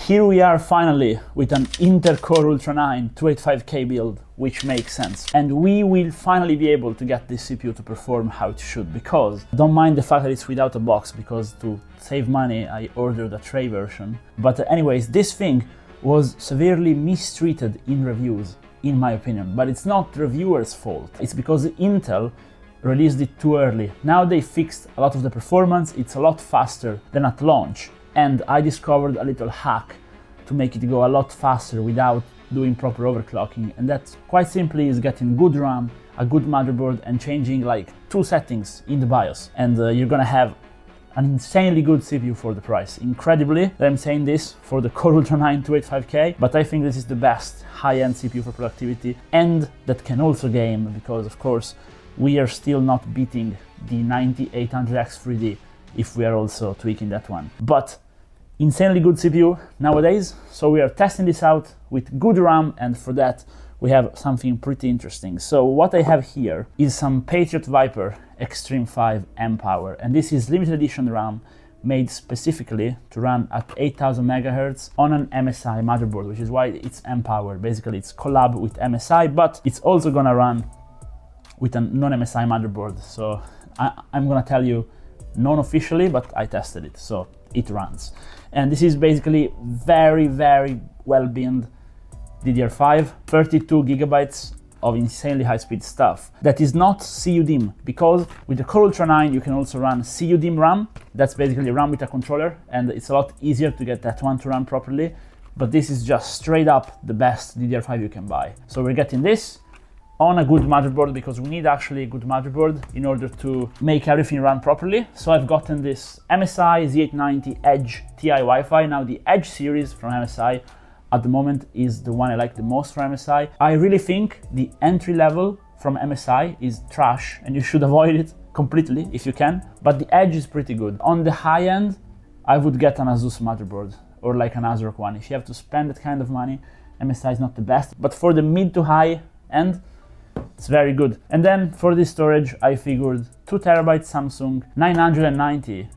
here we are finally with an Intel Core Ultra 9 285K build, which makes sense. And we will finally be able to get this CPU to perform how it should, because don't mind the fact that it's without a box, because to save money I ordered a tray version. But anyways, this thing was severely mistreated in reviews, in my opinion. But it's not the reviewer's fault. It's because Intel released it too early. Now they fixed a lot of the performance, it's a lot faster than at launch. And I discovered a little hack to make it go a lot faster without doing proper overclocking. And that quite simply is getting good RAM, a good motherboard, and changing like 2 settings in the BIOS. And you're gonna have an insanely good CPU for the price. Incredibly that I'm saying this for the Core Ultra 9 285K, but I think this is the best high-end CPU for productivity, and that can also game, because of course we are still not beating the 9800X 3D if we are also tweaking that one. But insanely good CPU nowadays, so we are testing this out with good RAM, and for that we have something pretty interesting. So what I have here is some Patriot Viper Extreme 5 mPower, and this is limited edition RAM made specifically to run at 8000 MHz on an MSI motherboard, which is why it's mPower. Basically it's collab with MSI, but it's also gonna run with a non-MSI motherboard. So I'm gonna tell you non-officially, but I tested it, so it runs. And this is basically very, very well binned DDR5, 32 gigabytes of insanely high-speed stuff. That is not CUDIM, because with the Core Ultra 9 you can also run CUDIM RAM. That's basically RAM with a controller, and it's a lot easier to get that one to run properly. But this is just straight up the best DDR5 you can buy. So we're getting this on a good motherboard, because we need actually a good motherboard in order to make everything run properly. So I've gotten this MSI Z890 Edge TI Wi-Fi. Now the Edge series from MSI at the moment is the one I like the most from MSI. I really think the entry level from MSI is trash, and you should avoid it completely if you can, but the Edge is pretty good. On the high end, I would get an Asus motherboard or like an ASRock one. If you have to spend that kind of money, MSI is not the best, but for the mid to high end, it's very good. And then for this storage, I figured 2 TB Samsung 990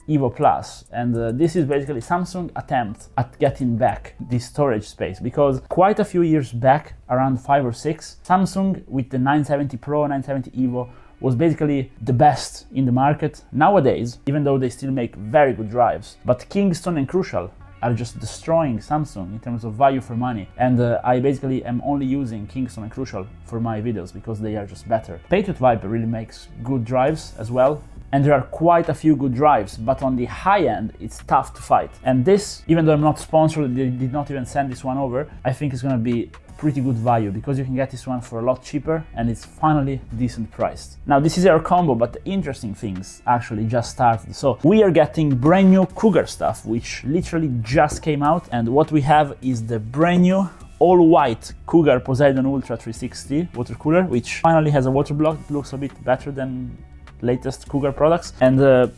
Evo Plus, and this is basically Samsung attempt at getting back this storage space, because quite a few years back, around 5 or 6, Samsung with the 970 Pro, 970 Evo was basically the best in the market. Nowadays, even though they still make very good drives, but Kingston and Crucial are just destroying Samsung in terms of value for money, and I basically am only using Kingston and Crucial for my videos because they are just better. Patriot Viper really makes good drives as well, and there are quite a few good drives, but on the high end it's tough to fight. And this, even though I'm not sponsored, they did not even send this one over, I think it's gonna be pretty good value, because you can get this one for a lot cheaper and it's finally decent priced. Now this is our combo, but the interesting things actually just started. So we are getting brand new Cougar stuff, which literally just came out, and what we have is the brand new all white Cougar Poseidon Ultra 360 water cooler, which finally has a water block that looks a bit better than latest Cougar products, and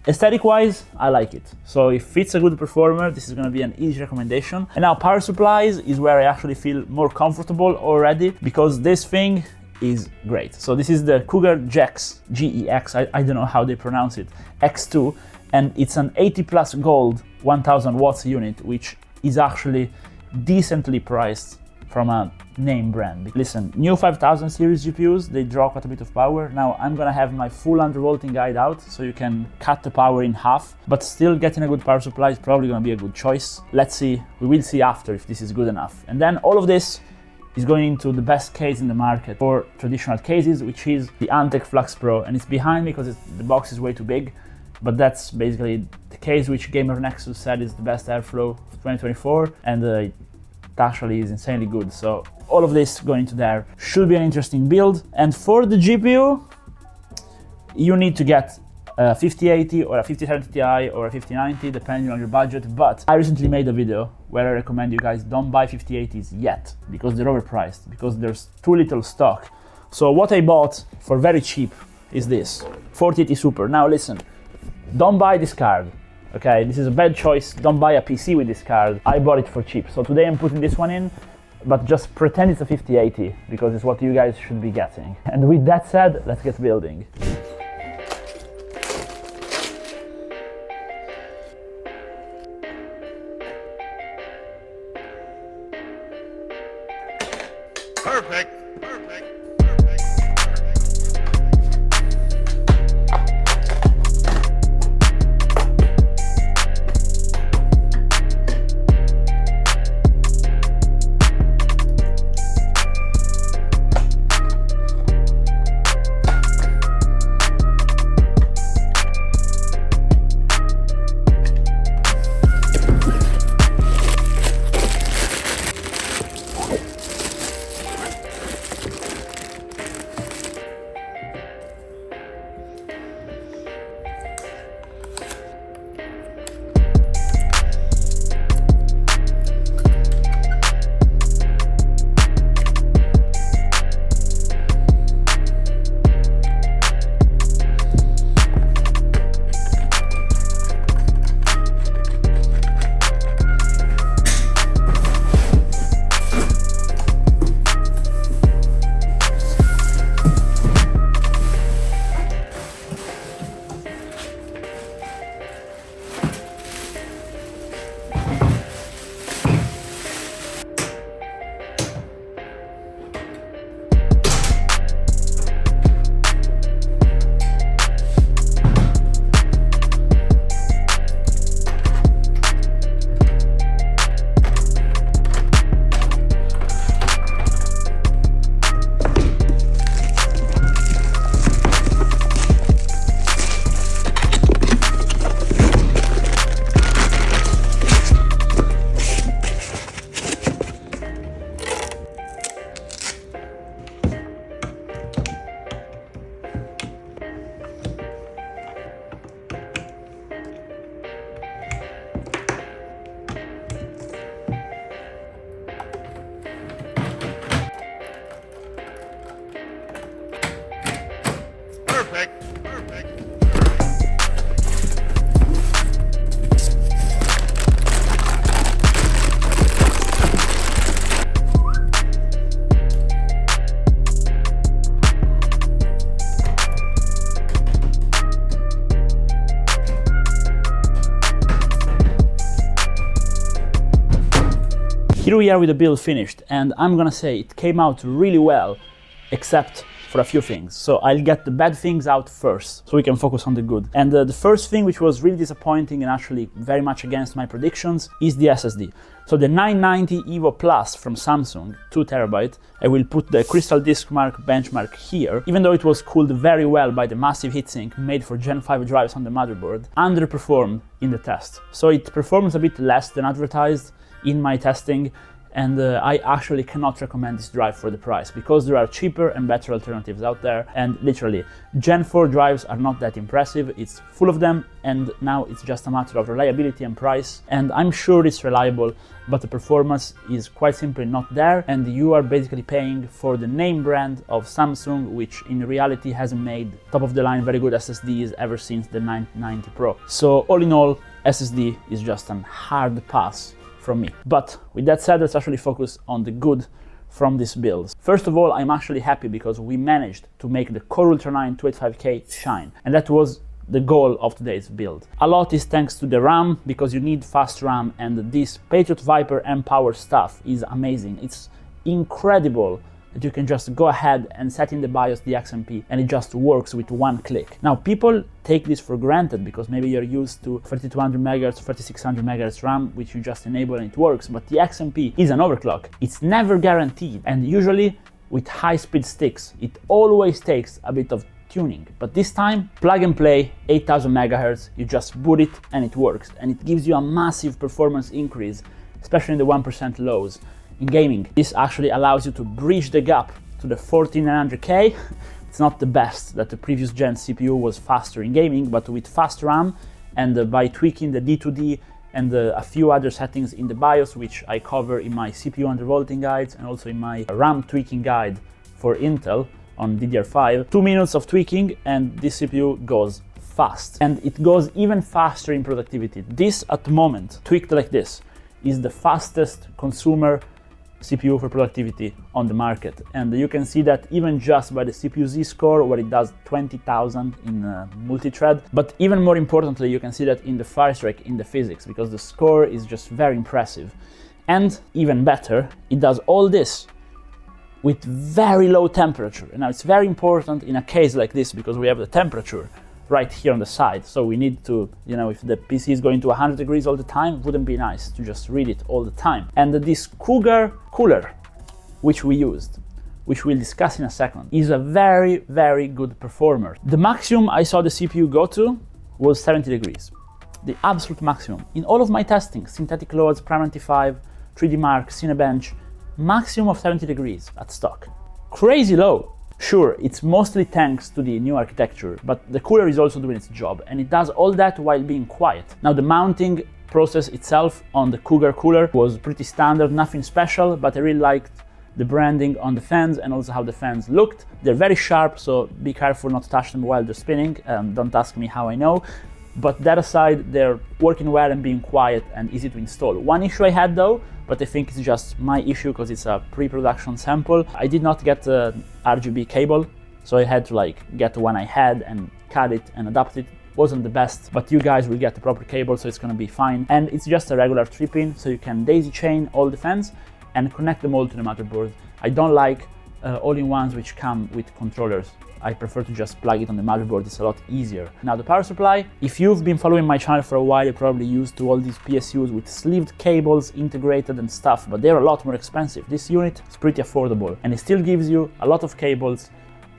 aesthetic wise, I like it. So if it's a good performer, this is going to be an easy recommendation. And now power supplies is where I actually feel more comfortable already, because this thing is great. So this is the Cougar GEX, G-E-X, I don't know how they pronounce it, X2, and it's an 80 plus gold 1000 watts unit, which is actually decently priced from a name brand. Listen, new 5000 series GPUs, they draw quite a bit of power. Now I'm gonna have my full undervolting guide out, so you can cut the power in half, but still getting a good power supply is probably gonna be a good choice. Let's see, we will see after if this is good enough. And then all of this is going into the best case in the market for traditional cases, which is the Antec Flux Pro, and it's behind me because the box is way too big, but that's basically the case which Gamer Nexus said is the best airflow of 2024, and it actually is insanely good. So all of this going into there should be an interesting build. And for the GPU, you need to get a 5080 or a 5070 Ti or a 5090 depending on your budget, but I recently made a video where I recommend you guys don't buy 5080s yet because they're overpriced, because there's too little stock. So what I bought for very cheap is this 4080 Super. Now listen, don't buy this card. Okay, this is a bad choice. Don't buy a PC with this card. I bought it for cheap. So today I'm putting this one in, but just pretend it's a 5080 because it's what you guys should be getting. And with that said, let's get building. Perfect. Here we are with the build finished, and I'm gonna say it came out really well, except for a few things. So I'll get the bad things out first, so we can focus on the good. And the first thing, which was really disappointing and actually very much against my predictions, is the SSD. So the 990 EVO Plus from Samsung, 2TB, I will put the Crystal Diskmark benchmark here, even though it was cooled very well by the massive heatsink made for Gen 5 drives on the motherboard, underperformed in the test. So it performs a bit less than advertised in my testing, and I actually cannot recommend this drive for the price, because there are cheaper and better alternatives out there, and literally Gen 4 drives are not that impressive. It's full of them, and now it's just a matter of reliability and price, and I'm sure it's reliable, but the performance is quite simply not there, and you are basically paying for the name brand of Samsung, which in reality hasn't made top of the line very good SSDs ever since the 990 Pro. So all in all, SSD is just a hard pass from me. But with that said, let's actually focus on the good from this build. First of all, I'm actually happy because we managed to make the Core Ultra 9 285K shine, and that was the goal of today's build. A lot is thanks to the RAM, because you need fast RAM, and this Patriot Viper M-Power stuff is amazing. It's incredible that you can just go ahead and set in the BIOS the XMP and it just works with one click. Now, people take this for granted because maybe you're used to 3200 MHz, 3600 MHz RAM, which you just enable and it works, but the XMP is an overclock. It's never guaranteed, and usually with high-speed sticks, it always takes a bit of tuning. But this time, plug and play, 8000 MHz, you just boot it and it works, and it gives you a massive performance increase, especially in the 1% lows. In gaming, this actually allows you to bridge the gap to the 14900K. It's not the best that the previous gen CPU was faster in gaming, but with fast RAM and by tweaking the D2D and a few other settings in the BIOS, which I cover in my CPU undervolting guides and also in my RAM tweaking guide for Intel on DDR5. 2 minutes of tweaking and this CPU goes fast. And it goes even faster in productivity. This, at the moment, tweaked like this, is the fastest consumer CPU for productivity on the market, and you can see that even just by the CPU Z-score, where it does 20,000 in multi-thread. But even more importantly, you can see that in the Firestrike in the physics, because the score is just very impressive. And even better, it does all this with very low temperature. And now it's very important in a case like this because we have the temperature right here on the side. So we need to, if the PC is going to 100 degrees all the time, it wouldn't be nice to just read it all the time. And this Cougar cooler, which we used, which we'll discuss in a second, is a very, very good performer. The maximum I saw the CPU go to was 70 degrees. The absolute maximum. In all of my testing, Synthetic Loads, Prime 95, 3D Mark, Cinebench, maximum of 70 degrees at stock. Crazy low. Sure, it's mostly thanks to the new architecture, but the cooler is also doing its job, and it does all that while being quiet. Now, the mounting process itself on the Cougar cooler was pretty standard, nothing special, but I really liked the branding on the fans and also how the fans looked. They're very sharp, so be careful not to touch them while they're spinning. Don't ask me how I know. But that aside, they're working well and being quiet and easy to install. One issue I had though, but I think it's just my issue because it's a pre-production sample. I did not get the RGB cable, so I had to get the one I had and cut it and adapt it. Wasn't the best, but you guys will get the proper cable, so it's gonna be fine. And it's just a regular 3-pin, so you can daisy chain all the fans and connect them all to the motherboard. I don't like all-in-ones which come with controllers. I prefer to just plug it on the motherboard, it's a lot easier. Now the power supply, if you've been following my channel for a while, you're probably used to all these PSUs with sleeved cables integrated and stuff, but they're a lot more expensive. This unit is pretty affordable and it still gives you a lot of cables,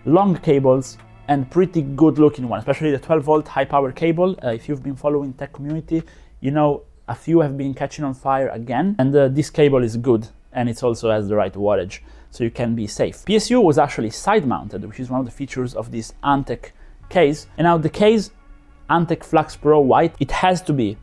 long cables, and pretty good looking one, especially the 12-volt high power cable. If you've been following tech community, a few have been catching on fire again, and this cable is good and it also has the right wattage, so you can be safe. PSU was actually side mounted, which is one of the features of this Antec case. And now the case, Antec Flux Pro White, it has to be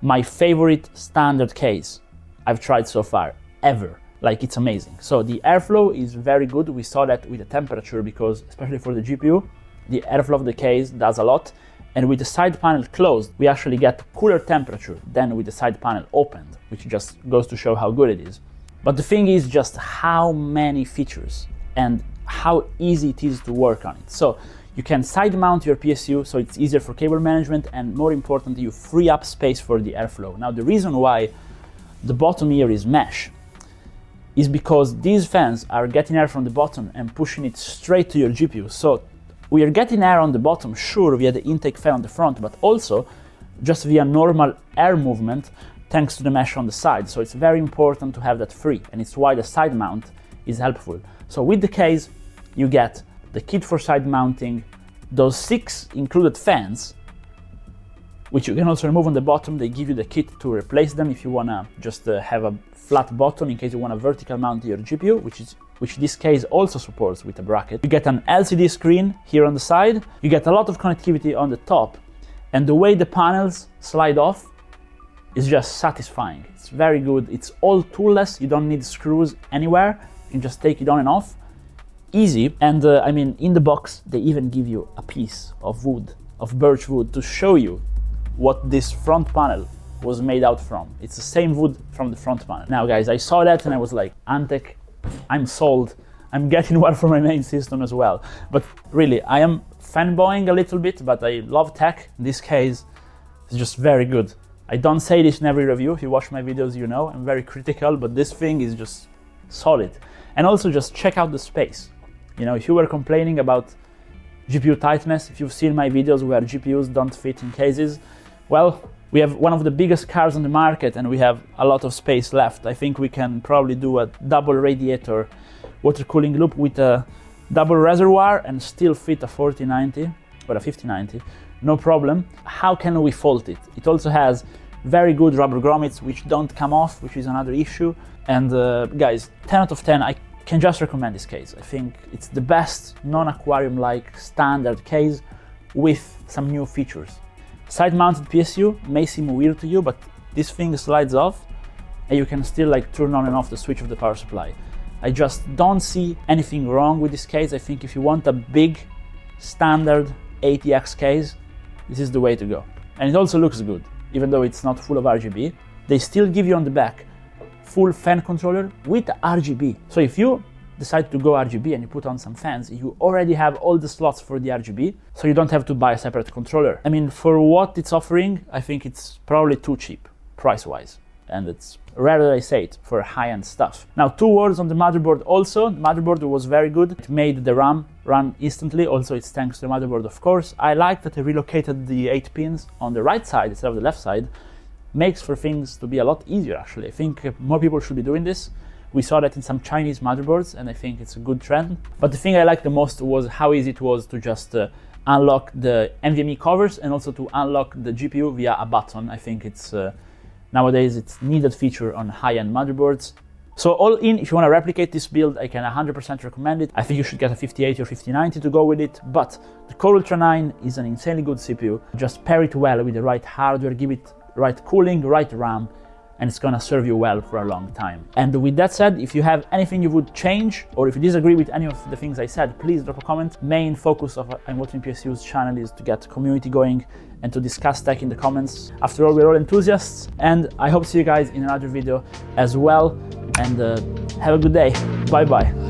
my favorite standard case I've tried so far, ever. It's amazing. So the airflow is very good. We saw that with the temperature because, especially for the GPU, the airflow of the case does a lot. And with the side panel closed, we actually get cooler temperature than with the side panel opened, which just goes to show how good it is. But the thing is just how many features and how easy it is to work on it. So you can side mount your PSU, so it's easier for cable management, and more importantly, you free up space for the airflow. Now, the reason why the bottom here is mesh is because these fans are getting air from the bottom and pushing it straight to your GPU. So we are getting air on the bottom, sure, via the intake fan on the front, but also just via normal air movement thanks to the mesh on the side. So it's very important to have that free, and it's why the side mount is helpful. So with the case, you get the kit for side mounting, those 6 included fans, which you can also remove on the bottom. They give you the kit to replace them if you wanna just have a flat bottom in case you want a vertical mount your GPU, which this case also supports with a bracket. You get an LCD screen here on the side. You get a lot of connectivity on the top, and the way the panels slide off is just satisfying. It's very good. It's all toolless. You don't need screws anywhere. You can just take it on and off. Easy. And in the box, they even give you a piece of wood, of birch wood, to show you what this front panel was made out from. It's the same wood from the front panel. Now guys, I saw that and I was like, Antec, I'm sold. I'm getting one for my main system as well. But really, I am fanboying a little bit, but I love tech. In this case, it's just very good. I don't say this in every review. If you watch my videos, you know I'm very critical, but this thing is just solid. And also just check out the space. If you were complaining about GPU tightness, if you've seen my videos where GPUs don't fit in cases, well, we have one of the biggest cars on the market and we have a lot of space left. I think we can probably do a double radiator water cooling loop with a double reservoir and still fit a 4090 or a 5090. No problem. How can we fault it? It also has very good rubber grommets which don't come off, which is another issue. And guys, 10 out of 10, I can just recommend this case. I think it's the best non-aquarium-like standard case with some new features. Side-mounted PSU may seem weird to you, but this thing slides off and you can still turn on and off the switch of the power supply. I just don't see anything wrong with this case. I think if you want a big standard ATX case, this is the way to go. And it also looks good, even though it's not full of RGB. They still give you on the back full fan controller with RGB. So if you decide to go RGB and you put on some fans, you already have all the slots for the RGB, so you don't have to buy a separate controller. For what it's offering, I think it's probably too cheap, price-wise. and it's rare that I say it for high-end stuff. Now, 2 words on the motherboard also. The motherboard was very good. It made the RAM run instantly. Also, it's thanks to the motherboard, of course. I like that they relocated the 8 pins on the right side instead of the left side. Makes for things to be a lot easier, actually. I think more people should be doing this. We saw that in some Chinese motherboards, and I think it's a good trend. But the thing I liked the most was how easy it was to just unlock the NVMe covers and also to unlock the GPU via a button. I think it's nowadays it's needed feature on high-end motherboards. So all in, if you want to replicate this build, I can 100% recommend it. I think you should get a 5080 or 5090 to go with it, but the Core Ultra 9 is an insanely good CPU. Just pair it well with the right hardware, give it right cooling, right RAM, and it's gonna serve you well for a long time. And with that said, if you have anything you would change, or if you disagree with any of the things I said, please drop a comment. Main focus of ImWateringPSUs channel is to get community going and to discuss tech in the comments. After all, we're all enthusiasts, and I hope to see you guys in another video as well, and have a good day. Bye bye.